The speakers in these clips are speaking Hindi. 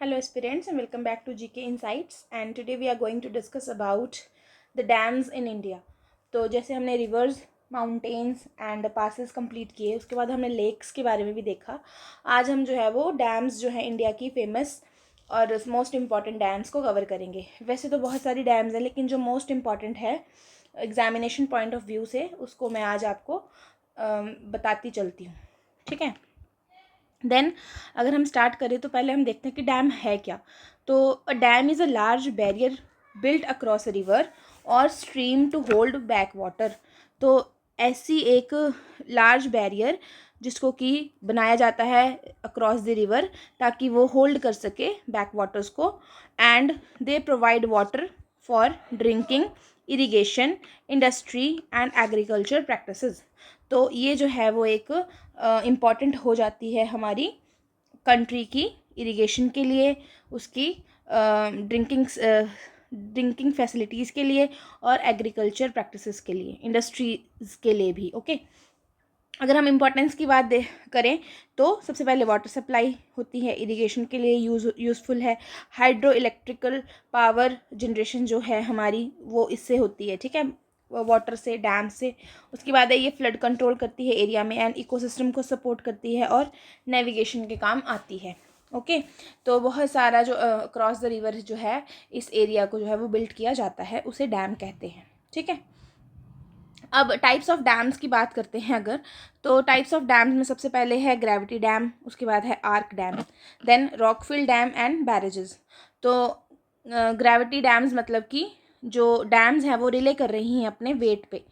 Hello aspirants and welcome back to GK Insights and today we are going to discuss about the dams in India. तो जैसे हमने reverse mountains and passes complete किए, उसके बाद हमने लेक्स के बारे में भी देखा. आज हम जो है वो डैम्स जो है इंडिया की फेमस और मोस्ट इम्पॉर्टेंट डैम्स को कवर करेंगे. वैसे तो बहुत सारी डैम्स हैं लेकिन जो मोस्ट इम्पॉर्टेंट है एग्जामिनेशन पॉइंट ऑफ व्यू से उसको मैं आज आपको बताती चलती हूँ. ठीक है. देन अगर हम स्टार्ट करें तो पहले हम देखते हैं कि डैम है क्या. तो a dam is a large barrier built across a river or stream to hold back water. तो ऐसी एक लार्ज बैरियर जिसको कि बनाया जाता है अक्रॉस द रिवर ताकि वो होल्ड कर सके बैक वाटर्स को. And they provide water for drinking, irrigation, industry and agriculture practices. तो ये जो है वो एक इम्पॉर्टेंट हो जाती है हमारी कंट्री की इरिगेशन के लिए, उसकी ड्रिंकिंग फैसिलिटीज़ के लिए और एग्रीकल्चर प्रैक्टिसेस के लिए, इंडस्ट्रीज़ के लिए भी. ओके. अगर हम इम्पोर्टेंस की बात करें तो सबसे पहले वाटर सप्लाई होती है, इरिगेशन के लिए यूज़फुल है. हाइड्रो इलेक्ट्रिकल पावर जनरेशन जो है हमारी वो इससे होती है. ठीक है, वाटर से, डैम से. उसके बाद है ये फ्लड कंट्रोल करती है एरिया में एंड इकोसिस्टम को सपोर्ट करती है और नेविगेशन के काम आती है. ओके. तो बहुत सारा जो क्रॉस द रिवर जो है इस एरिया को जो है वो बिल्ड किया जाता है, उसे डैम कहते हैं. ठीक है. अब टाइप्स ऑफ डैम्स की बात करते हैं अगर, तो टाइप्स ऑफ डैम्स में सबसे पहले है ग्रेविटी डैम, उसके बाद है arch dam, then rockfill dam and barrages. तो ग्रेविटी डैम्स मतलब कि जो डैम्स हैं वो रिले कर रही हैं अपने वेट पे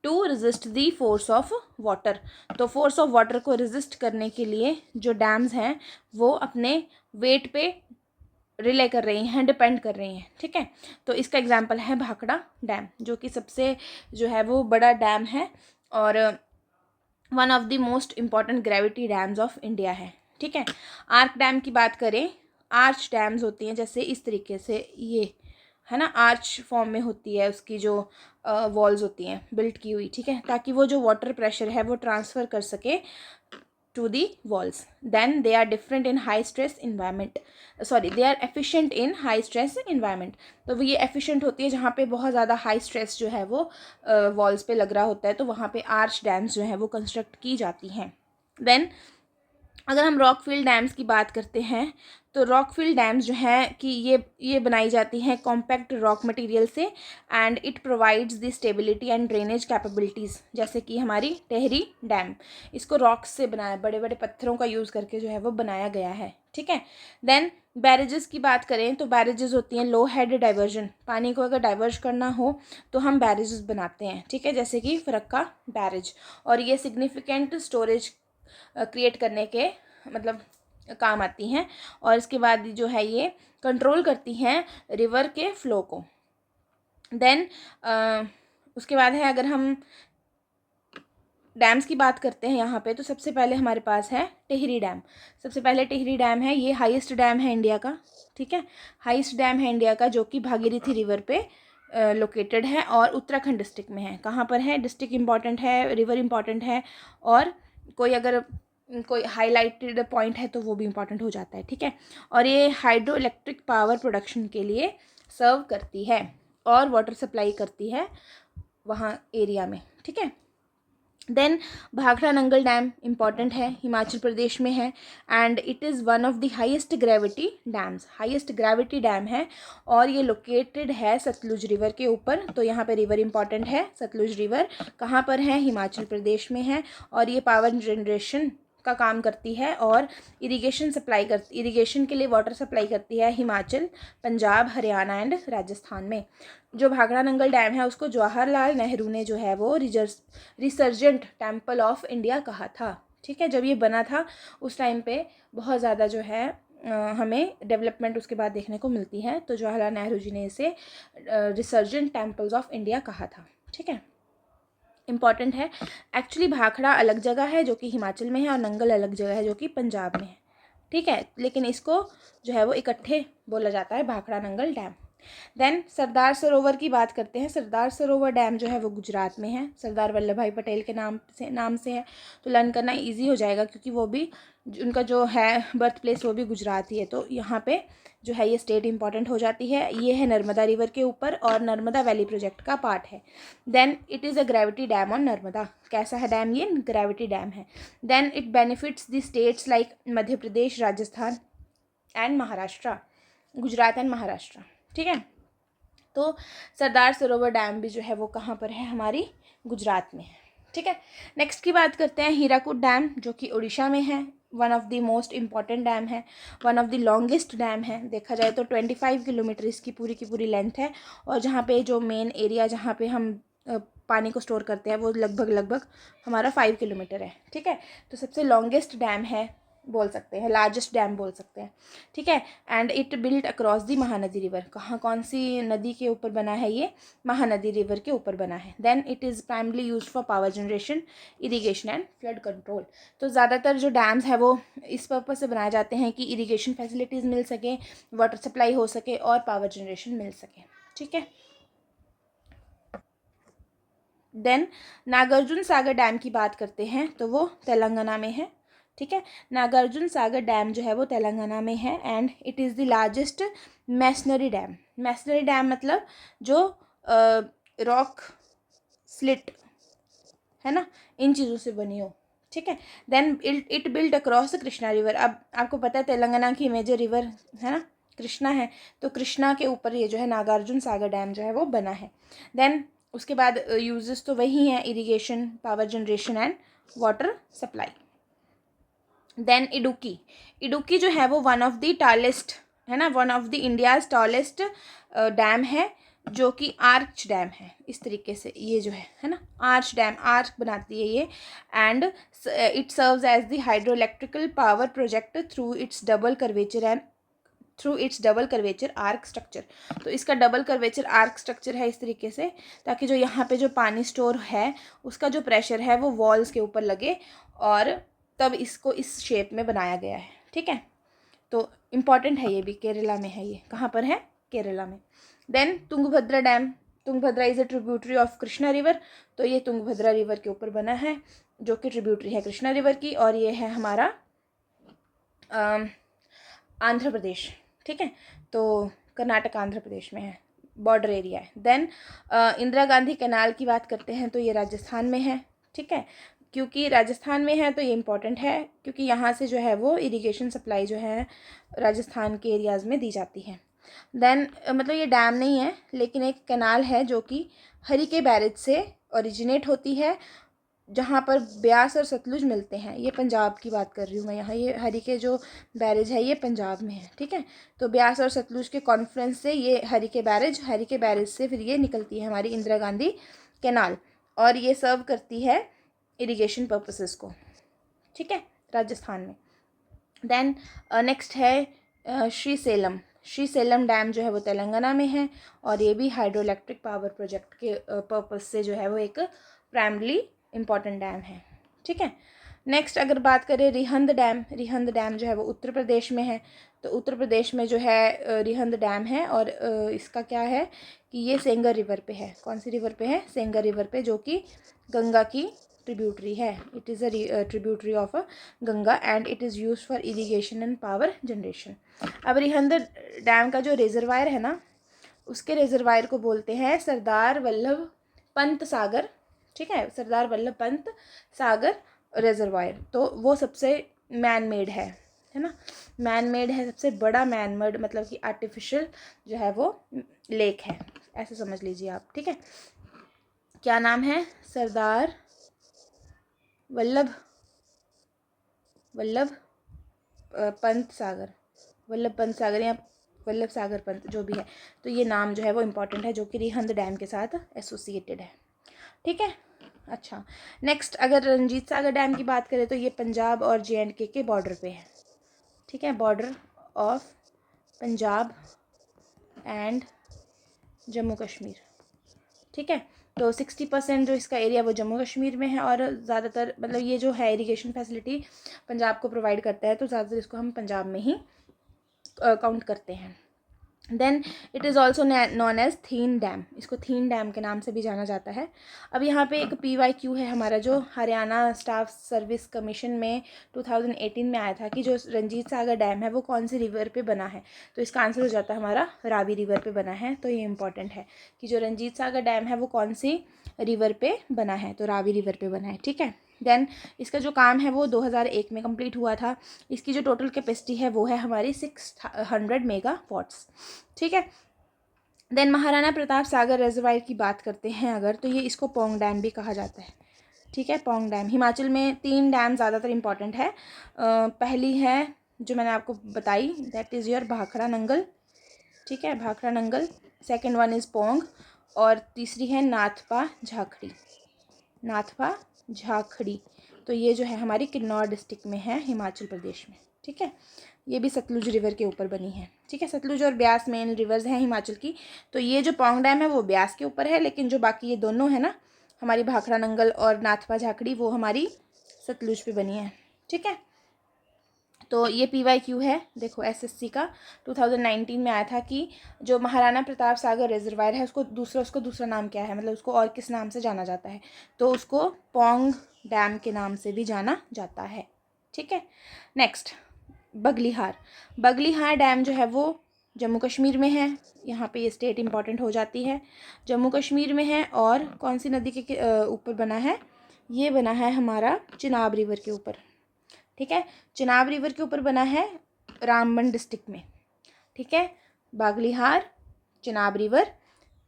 to resist the force of water. तो फोर्स ऑफ वाटर को रेजिस्ट करने के लिए जो डैम्स हैं वो अपने वेट पे रिले कर रही हैं, डिपेंड कर रही हैं. ठीक है. तो इसका एग्जांपल है भाखड़ा डैम जो कि सबसे जो है वो बड़ा डैम है और one of the most important gravity dams of India है. ठीक है. आर्क डैम की बात करें, आर्च डैम्स होती हैं जैसे इस तरीके से, ये है ना, आर्च फॉर्म में होती है, उसकी जो वॉल्स होती हैं बिल्ट की हुई. ठीक है. ताकि वो जो वाटर प्रेशर है वो ट्रांसफ़र कर सके to the walls. Then they are different in high stress environment. They are efficient in high stress environment. तो ये efficient होती है जहाँ पे बहुत ज़्यादा high stress जो है वो walls पे लग रहा होता है, तो वहाँ पे arch dams जो है वो construct की जाती हैं. Then अगर हम रॉकफिल डैम्स की बात करते हैं तो रॉकफिल डैम्स जो हैं कि ये बनाई जाती हैं कॉम्पैक्ट रॉक मटेरियल से and it provides the stability and drainage capabilities. जैसे कि हमारी टेहरी डैम, इसको रॉक्स से बनाया, बड़े बड़े पत्थरों का यूज़ करके जो है वो बनाया गया है. ठीक है. देन बैरेजेस की बात करें तो बैरेजेस होती हैं लो हेड डाइवर्जन. पानी को अगर डाइवर्ज करना हो तो हम बैरेजेस बनाते हैं. ठीक है. जैसे कि फरक्का बैरेज, और ये सिग्निफिकेंट स्टोरेज क्रिएट करने के मतलब काम आती हैं. और इसके बाद जो है ये कंट्रोल करती हैं रिवर के फ्लो को. देन उसके बाद है अगर हम डैम्स की बात करते हैं यहाँ पे तो सबसे पहले हमारे पास है टिहरी डैम. सबसे पहले टिहरी डैम है, ये हाईएस्ट डैम है इंडिया का. ठीक है. हाईएस्ट डैम है इंडिया का जो कि भागीरथी रिवर पे लोकेटेड है और उत्तराखंड डिस्ट्रिक्ट में है. कहाँ पर है? डिस्ट्रिक्ट इंपॉर्टेंट है, रिवर इंपॉर्टेंट है, और कोई अगर कोई हाईलाइटेड पॉइंट है तो वो भी इंपॉर्टेंट हो जाता है. ठीक है. और ये हाइड्रो इलेक्ट्रिक पावर प्रोडक्शन के लिए सर्व करती है और वाटर सप्लाई करती है वहाँ एरिया में. ठीक है. Then Bhakra Nangal dam important है, हिमाचल प्रदेश में है and it is one of the highest gravity dams. Highest gravity dam है और ये लोकेटेड है सतलुज रिवर के ऊपर. तो यहाँ पे रिवर इम्पॉर्टेंट है, सतलुज रिवर कहाँ पर है? हिमाचल प्रदेश में है. और ये पावर जनरेशन का काम करती है और इरिगेशन के लिए वाटर सप्लाई करती है हिमाचल, पंजाब, हरियाणा एंड राजस्थान में. जो भाखड़ा नंगल डैम है उसको जवाहरलाल नेहरू ने जो है वो रिसर्जेंट टेम्पल ऑफ इंडिया कहा था. ठीक है. जब ये बना था उस टाइम पे बहुत ज़्यादा जो है हमें डेवलपमेंट उसके बाद देखने को मिलती है. तो जवाहरलाल नेहरू जी ने इसे रिसर्जेंट टेम्पल्स ऑफ इंडिया कहा था. ठीक है. इम्पॉर्टेंट है. एक्चुअली भाखड़ा अलग जगह है जो कि हिमाचल में है और नंगल अलग जगह है जो कि पंजाब में है. ठीक है. लेकिन इसको जो है वो इकट्ठे बोला जाता है भाखड़ा नंगल डैम. देन सरदार सरोवर की बात करते हैं। सरदार सरोवर डैम जो है वो गुजरात में है, सरदार वल्लभ भाई पटेल के नाम से है, तो लर्न करना इजी हो जाएगा क्योंकि वो भी उनका जो है बर्थ प्लेस वो भी गुजरात ही है, तो यहाँ पे जो है ये स्टेट इंपॉर्टेंट हो जाती है। ये है नर्मदा रिवर के ऊपर और नर्मदा वैली प्रोजेक्ट का पार्ट है। Then it is a gravity dam on Narmada. कैसा है डैम? ये ग्रेविटी डैम है। Then it benefits the states like Madhya Pradesh, Rajasthan and Maharashtra, Gujarat and Maharashtra. ठीक है, तो सरदार सरोवर डैम भी जो है वो कहाँ पर है? हमारी गुजरात में है। ठीक है, नेक्स्ट की बात करते हैं हीराकुद डैम, जो कि उड़ीसा में है। One of the most important dam है, one of the longest dam है। देखा जाए तो 25 किलोमीटर इसकी पूरी की पूरी लेंथ है, और जहाँ पे जो मेन एरिया जहाँ पे हम पानी को स्टोर करते हैं वो लगभग हमारा 5 किलोमीटर है। ठीक है, तो सबसे लॉन्गेस्ट डैम है बोल सकते हैं, लार्जेस्ट डैम बोल सकते हैं। ठीक है, and it built across the Mahanadi river. कहाँ, कौन सी नदी के ऊपर बना है? ये महानदी रिवर के ऊपर बना है। Then it is primarily use for power generation, irrigation and flood control. तो ज़्यादातर जो डैम्स है वो इस पर्पज़ से बनाए जाते हैं कि इरीगेशन फैसिलिटीज़ मिल सके, वाटर सप्लाई हो सके और पावर जनरेशन मिल सके। ठीक है, देन नागार्जुन सागर डैम की बात करते हैं तो वो तेलंगाना में है। ठीक है, नागार्जुन सागर डैम जो है वो तेलंगाना में है, and it is the largest masonry dam. Masonry dam मतलब जो रॉक स्लिट है ना, इन चीज़ों से बनी हो। ठीक है, then it built across Krishna river. अब आपको पता है तेलंगाना की मेजर रिवर है ना कृष्णा है, तो कृष्णा के ऊपर ये जो है नागार्जुन सागर डैम जो है वो बना है। देन उसके बाद यूजेस तो वही हैं, irrigation, power generation and water supply. Then Idukki, Idukki जो है वो वन ऑफ द टॉलेस्ट है ना, one of the India's tallest dam है, जो कि आर्च डैम है। इस तरीके से ये जो है ना आर्च डैम, आर्च बनाती है ये, and it serves as the hydro electrical power project through its double curvature arch structure. तो इसका डबल कर्वेचर आर्क स्ट्रक्चर है इस तरीके से, ताकि जो यहाँ पे जो पानी स्टोर है उसका जो प्रेशर है वो वॉल्स के ऊपर लगे, और तब इसको इस शेप में बनाया गया है। ठीक है, तो इम्पॉर्टेंट है ये भी, केरला में है ये। कहाँ पर है? केरला में। Then Tungabhadra dam, Tungabhadra is a tributary of Krishna river. तो ये तुंगभद्रा रिवर के ऊपर बना है, जो कि ट्रिब्यूटरी है कृष्णा रिवर की, और ये है हमारा आंध्र प्रदेश। ठीक है, तो कर्नाटक आंध्र प्रदेश में है, बॉर्डर एरिया है। देन इंदिरा गांधी कैनाल की बात करते हैं तो ये राजस्थान में है। ठीक है, क्योंकि राजस्थान में है तो ये इम्पॉर्टेंट है, क्योंकि यहाँ से जो है वो इरिगेशन सप्लाई जो है राजस्थान के एरियाज़ में दी जाती है। देन मतलब ये डैम नहीं है लेकिन एक कैनाल है जो कि हरिके बैरेज से ओरिजिनेट होती है, जहाँ पर ब्यास और सतलुज मिलते हैं। ये पंजाब की बात कर रही हूँ मैं यहाँ, ये हरिके जो बैरेज है ये पंजाब में है। ठीक है, तो ब्यास और सतलुज के कॉन्फ्रेंस से ये हरिके बैरेज से फिर ये निकलती है हमारी इंदिरा गांधी कैनाल, और ये सर्व करती है इरिगेशन पर्पसेस को। ठीक है, राजस्थान में। देन नेक्स्ट है श्री सेलम डैम जो है वो तेलंगाना में है, और ये भी हाइड्रो इलेक्ट्रिक पावर प्रोजेक्ट के पर्पस से जो है वो एक प्राइमरी इम्पॉर्टेंट डैम है। ठीक है, नेक्स्ट अगर बात करें रिहंद डैम जो है वो उत्तर प्रदेश में है। तो उत्तर प्रदेश में जो है रिहंद डैम है, और इसका क्या है कि ये सेंगर रिवर पे है। कौन सी रिवर पे है? सेंगर रिवर पे, जो कि गंगा की ट्रिब्यूटरी है। It is a tributary of Ganga, and it is use for irrigation and power generation. अब रिहंद डैम का जो रिजर्वायर है ना, उसके रिजर्वायर को बोलते हैं सरदार वल्लभ पंत सागर। ठीक है, सरदार वल्लभ पंत सागर रिजर्वायर। तो वो सबसे मैन मेड है ना, मैन मेड है, सबसे बड़ा मैन मेड, मतलब कि आर्टिफिशियल जो है वो लेक है, ऐसे समझ लीजिए आप। ठीक है, क्या नाम है? सरदार वल्लभ पंत सागर, वल्लभ पंत सागर या वल्लभ सागर पंत, जो भी है। तो ये नाम जो है वो इम्पॉर्टेंट है, जो कि रिहंद डैम के साथ एसोसिएटेड है। ठीक है, अच्छा। नेक्स्ट अगर रंजीत सागर डैम की बात करें तो ये पंजाब और JNK के बॉर्डर पे है। ठीक है, border of Punjab and Jammu Kashmir. ठीक है, तो 60% जो इसका एरिया वो जम्मू कश्मीर में है, और ज़्यादातर मतलब ये जो है इरिगेशन फैसिलिटी पंजाब को प्रोवाइड करता है, तो ज़्यादातर इसको हम पंजाब में ही काउंट करते हैं। Then it is also known as thin dam, इसको थीन डैम के नाम से भी जाना जाता है। अब यहाँ पे एक PYQ है हमारा, जो हरियाणा स्टाफ सर्विस कमीशन में 2018 में आया था कि जो रंजीत सागर डैम है वो कौन सी रिवर पे बना है, तो इसका आंसर हो जाता है हमारा रावी रिवर पे बना है। तो ये इंपॉर्टेंट है कि जो रंजीत सागर डैम है वो कौन सी रिवर पे बना है, तो रावी रिवर पे बना है, ठीक है। देन इसका जो काम है वो 2001 में कंप्लीट हुआ था। इसकी जो टोटल कैपेसिटी है वो है हमारी 600 मेगावाट्स, ठीक है। देन महाराणा प्रताप सागर रिजर्वायर की बात करते हैं अगर, तो ये इसको पोंग डैम भी कहा जाता है, ठीक है। पोंग डैम, हिमाचल में 3 डैम ज़्यादातर इंपॉर्टेंट है। पहली है जो मैंने आपको बताई, that is your Bhakra Nangal, ठीक है, Bhakra Nangal. Second one is Pong, और तीसरी है नाथपा झाखड़ी, नाथपा झाखड़ी। तो ये जो है हमारी किन्नौर डिस्ट्रिक्ट में है, हिमाचल प्रदेश में, ठीक है। ये भी सतलुज रिवर के ऊपर बनी है, ठीक है। सतलुज और ब्यास मेन रिवर्स हैं हिमाचल की। तो ये जो पोंग डैम है वो ब्यास के ऊपर है, लेकिन जो बाकी ये दोनों है ना, हमारी भाखड़ा नंगल और नाथपा झाखड़ी, वो हमारी सतलुज पे बनी है, ठीक है। तो ये PYQ है, देखो SSC का 2019 में आया था कि जो महाराणा प्रताप सागर रिजर्वायर है उसको दूसरा नाम क्या है, मतलब उसको और किस नाम से जाना जाता है, तो उसको पोंग डैम के नाम से भी जाना जाता है, ठीक है। नेक्स्ट, बगलिहार। बगलिहार डैम जो है वो जम्मू कश्मीर में है, यहाँ पे ये स्टेट इंपॉर्टेंट हो जाती है, जम्मू कश्मीर में है। और कौन सी नदी के ऊपर बना है, ये बना है हमारा चिनाब रिवर के ऊपर, ठीक है। चिनाब रिवर के ऊपर बना है रामबन डिस्ट्रिक्ट में, ठीक है। Baglihar, Chenab river,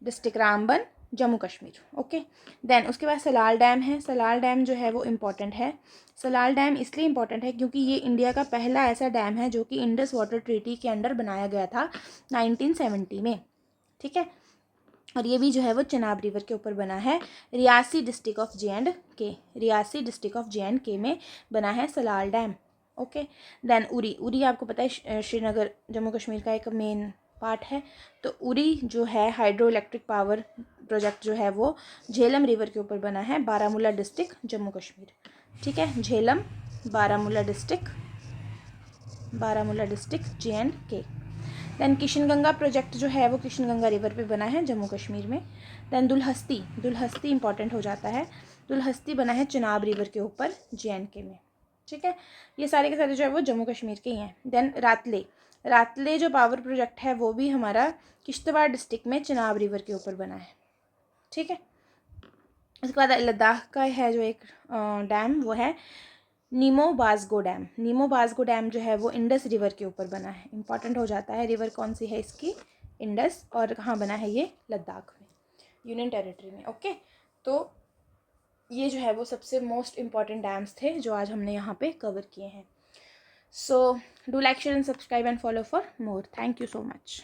district Ramban, Jammu Kashmir, okay. Then उसके बाद सलाल डैम है। सलाल डैम जो है वो इम्पॉर्टेंट है। सलाल डैम इसलिए इम्पॉर्टेंट है क्योंकि ये इंडिया का पहला ऐसा डैम है जो कि इंडस वाटर ट्रीटी के अंडर बनाया गया था 1970 में, ठीक है। और ये भी जो है वो चिनाब रिवर के ऊपर बना है, Reasi district of J&K, Reasi district of J&K में बना है Salal dam, okay. Then Uri, Uri आपको पता है श्रीनगर जम्मू कश्मीर का एक मेन पार्ट है। तो उरी जो है हाइड्रो इलेक्ट्रिक पावर प्रोजेक्ट जो है वो झेलम रिवर के ऊपर बना है, बारामूला डिस्ट्रिक्ट जम्मू कश्मीर, ठीक है। Jhelum, Baramulla district, Baramulla district J&K। Then Kishanganga project जो है वो किशनगंगा रिवर पे बना है जम्मू कश्मीर में। दैन दुलहस्ती, दुलहस्ती इंपॉर्टेंट हो जाता है, दुलहस्ती बना है चिनाब रिवर के ऊपर J&K में, ठीक है। ये सारे के सारे जो है वो जम्मू कश्मीर के ही हैं। देन रातले, रातले जो पावर प्रोजेक्ट है वो भी हमारा किश्तवाड़ डिस्ट्रिक्ट में चिनाब रिवर के ऊपर बना है, ठीक है। उसके बाद लद्दाख का है जो एक डैम, वो है नीमो बाजगो डैम। नीमो बाजगो डैम जो है वो इंडस रिवर के ऊपर बना है, इंपॉर्टेंट हो जाता है। रिवर कौन सी है इसकी, इंडस, और कहाँ बना है ये, लद्दाख में, यूनियन टेरिटरी में, ओके। तो ये जो है वो सबसे मोस्ट इम्पॉर्टेंट डैम्स थे जो आज हमने यहाँ पे कवर किए हैं। So do like, share and subscribe and follow for more. Thank you so much.